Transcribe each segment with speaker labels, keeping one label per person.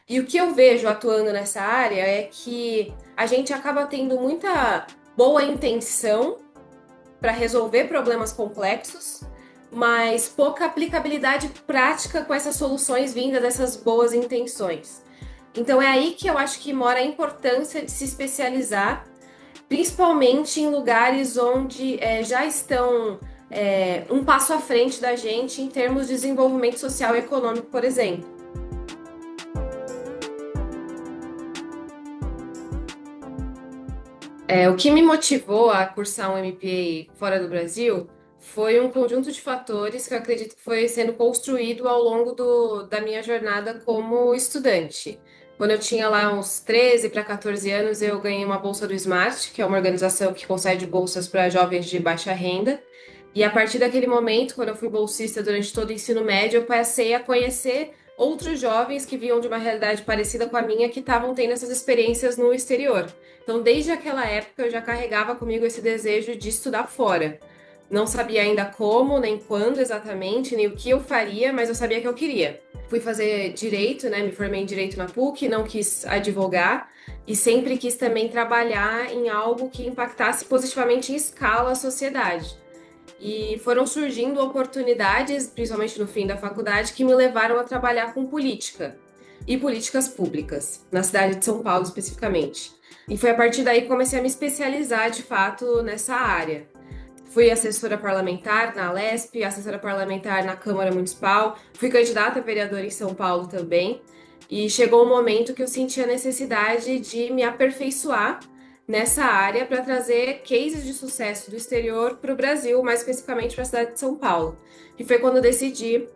Speaker 1: E o que eu vejo atuando nessa área é que a gente acaba tendo muita boa intenção para resolver problemas complexos, mas pouca aplicabilidade prática com essas soluções vindas dessas boas intenções. Então é aí que eu acho que mora a importância de se especializar, principalmente em lugares onde já estão um passo à frente da gente em termos de desenvolvimento social e econômico, por exemplo. O que me motivou a cursar um MBA fora do Brasil foi um conjunto de fatores que eu acredito que foi sendo construído ao longo da minha jornada como estudante. Quando eu tinha lá uns 13 para 14 anos, eu ganhei uma bolsa do Smart, que é uma organização que concede bolsas para jovens de baixa renda. E a partir daquele momento, quando eu fui bolsista durante todo o ensino médio, eu passei a conhecer outros jovens que vinham de uma realidade parecida com a minha, que estavam tendo essas experiências no exterior. Então, desde aquela época, eu já carregava comigo esse desejo de estudar fora. Não sabia ainda como, nem quando exatamente, nem o que eu faria, mas eu sabia que eu queria. Fui fazer direito, né? Me formei em direito na PUC, não quis advogar e sempre quis também trabalhar em algo que impactasse positivamente em escala a sociedade. E foram surgindo oportunidades, principalmente no fim da faculdade, que me levaram a trabalhar com política e políticas públicas, na cidade de São Paulo especificamente. E foi a partir daí que comecei a me especializar de fato nessa área. Fui assessora parlamentar na Alesp, assessora parlamentar na Câmara Municipal, fui candidata a vereadora em São Paulo também. E chegou um momento que eu senti a necessidade de me aperfeiçoar nessa área para trazer cases de sucesso do exterior para o Brasil, mais especificamente para a cidade de São Paulo. E foi quando eu decidi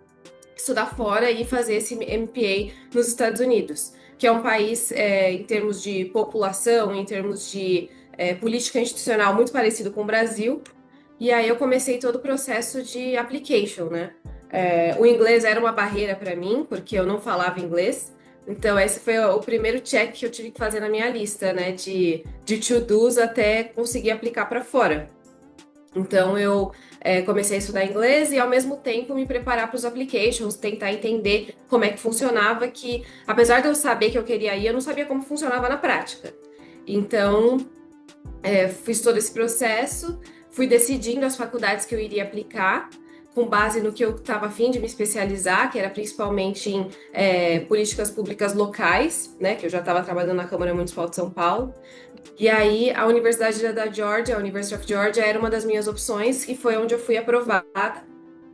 Speaker 1: estudar fora e fazer esse MPA nos Estados Unidos, que é um país, em termos de população, em termos de política institucional, muito parecido com o Brasil. E aí eu comecei todo o processo de application, né? O inglês era uma barreira para mim, porque eu não falava inglês. Então, esse foi o primeiro check que eu tive que fazer na minha lista, né? De to-dos até conseguir aplicar para fora. Então, eu comecei a estudar inglês e, ao mesmo tempo, me preparar para os applications, tentar entender como é que funcionava, que, apesar de eu saber que eu queria ir, eu não sabia como funcionava na prática. Então, fiz todo esse processo, fui decidindo as faculdades que eu iria aplicar, com base no que eu estava a fim de me especializar, que era principalmente em políticas públicas locais, né, que eu já estava trabalhando na Câmara Municipal de São Paulo. E aí, a Universidade da Georgia, a University of Georgia, era uma das minhas opções e foi onde eu fui aprovada.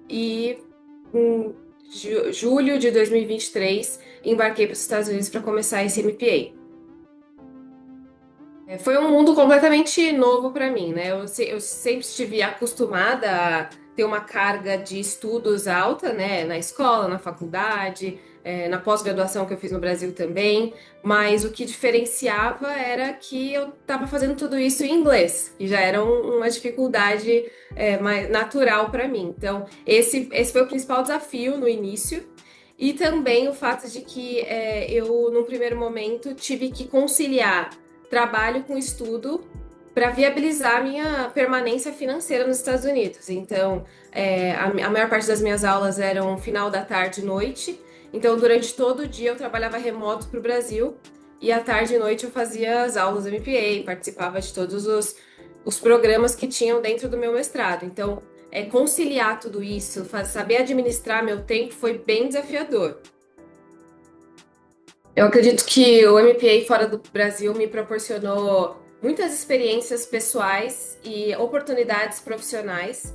Speaker 1: E em julho de 2023, embarquei para os Estados Unidos para começar esse MPA. Foi um mundo completamente novo para mim, né? Eu sempre estive acostumada a ter uma carga de estudos alta, né? Na escola, na faculdade, na pós-graduação que eu fiz no Brasil também. Mas o que diferenciava era que eu estava fazendo tudo isso em inglês, e já era uma dificuldade mais natural para mim. Então, esse foi o principal desafio no início. E também o fato de que eu, num primeiro momento, tive que conciliar trabalho com estudo para viabilizar a minha permanência financeira nos Estados Unidos. Então, a maior parte das minhas aulas eram final da tarde e noite. Então, durante todo o dia eu trabalhava remoto para o Brasil e à tarde e noite eu fazia as aulas do MPA, participava de todos os programas que tinham dentro do meu mestrado. Então, conciliar tudo isso, saber administrar meu tempo foi bem desafiador. Eu acredito que o MPA fora do Brasil me proporcionou muitas experiências pessoais e oportunidades profissionais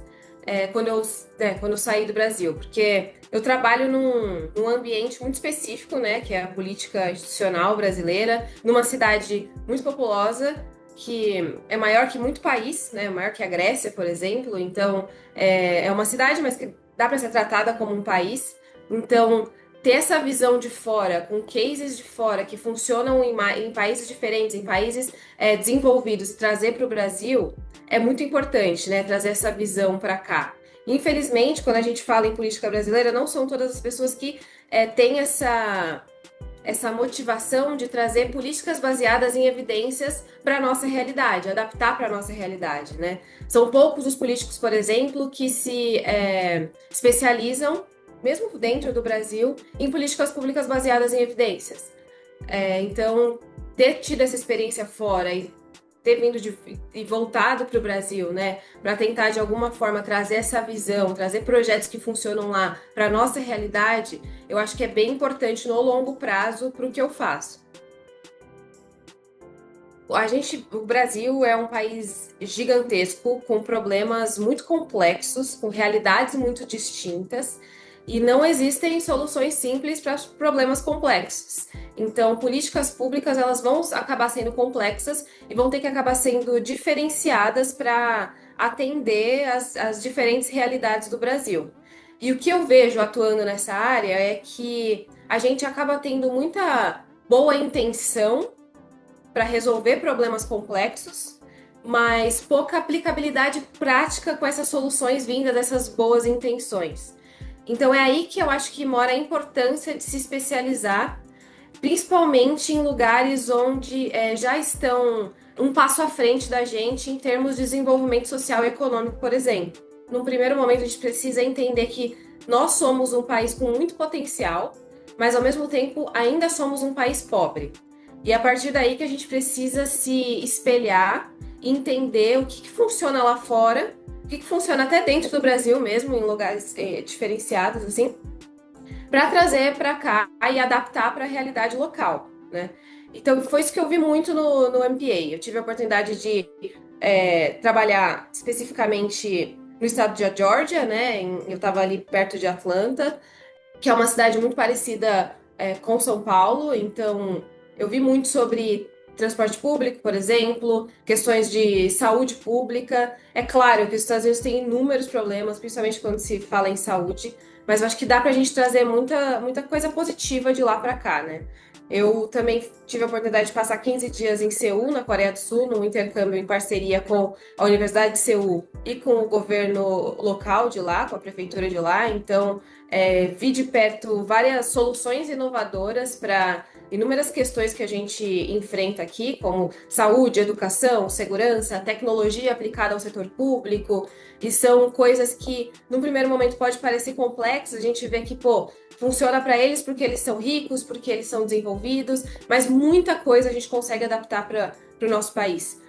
Speaker 1: quando eu saí do Brasil, porque eu trabalho num ambiente muito específico, né, que é a política institucional brasileira, numa cidade muito populosa, que é maior que muito país, né, maior que a Grécia, por exemplo. Então, é uma cidade, mas que dá para ser tratada como um país. Então, ter essa visão de fora, com cases de fora que funcionam em países diferentes, em países desenvolvidos, e trazer para o Brasil é muito importante, né? Trazer essa visão para cá. Infelizmente, quando a gente fala em política brasileira, não são todas as pessoas que têm essa motivação de trazer políticas baseadas em evidências para a nossa realidade, adaptar para a nossa realidade, né? São poucos os políticos, por exemplo, que se especializam mesmo dentro do Brasil, em políticas públicas baseadas em evidências. Então, ter tido essa experiência fora e ter vindo e voltado para o Brasil, né, para tentar de alguma forma trazer essa visão, trazer projetos que funcionam lá para a nossa realidade, eu acho que é bem importante no longo prazo para o que eu faço. O Brasil é um país gigantesco, com problemas muito complexos, com realidades muito distintas, e não existem soluções simples para problemas complexos. Então, políticas públicas elas vão acabar sendo complexas e vão ter que acabar sendo diferenciadas para atender as diferentes realidades do Brasil. E o que eu vejo atuando nessa área é que a gente acaba tendo muita boa intenção para resolver problemas complexos, mas pouca aplicabilidade prática com essas soluções vindas dessas boas intenções. Então é aí que eu acho que mora a importância de se especializar, principalmente em lugares onde já estão um passo à frente da gente em termos de desenvolvimento social e econômico, por exemplo. Num primeiro momento, a gente precisa entender que nós somos um país com muito potencial, mas ao mesmo tempo ainda somos um país pobre. E é a partir daí que a gente precisa se espelhar e entender o que funciona lá fora, o que funciona até dentro do Brasil mesmo, em lugares diferenciados, assim, para trazer para cá e adaptar para a realidade local, né? Então, foi isso que eu vi muito no MBA. Eu tive a oportunidade de trabalhar especificamente no estado de Geórgia, né? Eu estava ali perto de Atlanta, que é uma cidade muito parecida com São Paulo, então eu vi muito sobre transporte público, por exemplo, questões de saúde pública. É claro que os Estados Unidos têm inúmeros problemas, principalmente quando se fala em saúde, mas eu acho que dá para a gente trazer muita coisa positiva de lá para cá, né? Eu também tive a oportunidade de passar 15 dias em Seul, na Coreia do Sul, num intercâmbio em parceria com a Universidade de Seul e com o governo local de lá, com a prefeitura de lá. Então, vi de perto várias soluções inovadoras para inúmeras questões que a gente enfrenta aqui, como saúde, educação, segurança, tecnologia aplicada ao setor público, e são coisas que, num primeiro momento, pode parecer complexas, a gente vê que, pô, funciona para eles porque eles são ricos, porque eles são desenvolvidos, mas muita coisa a gente consegue adaptar para o nosso país.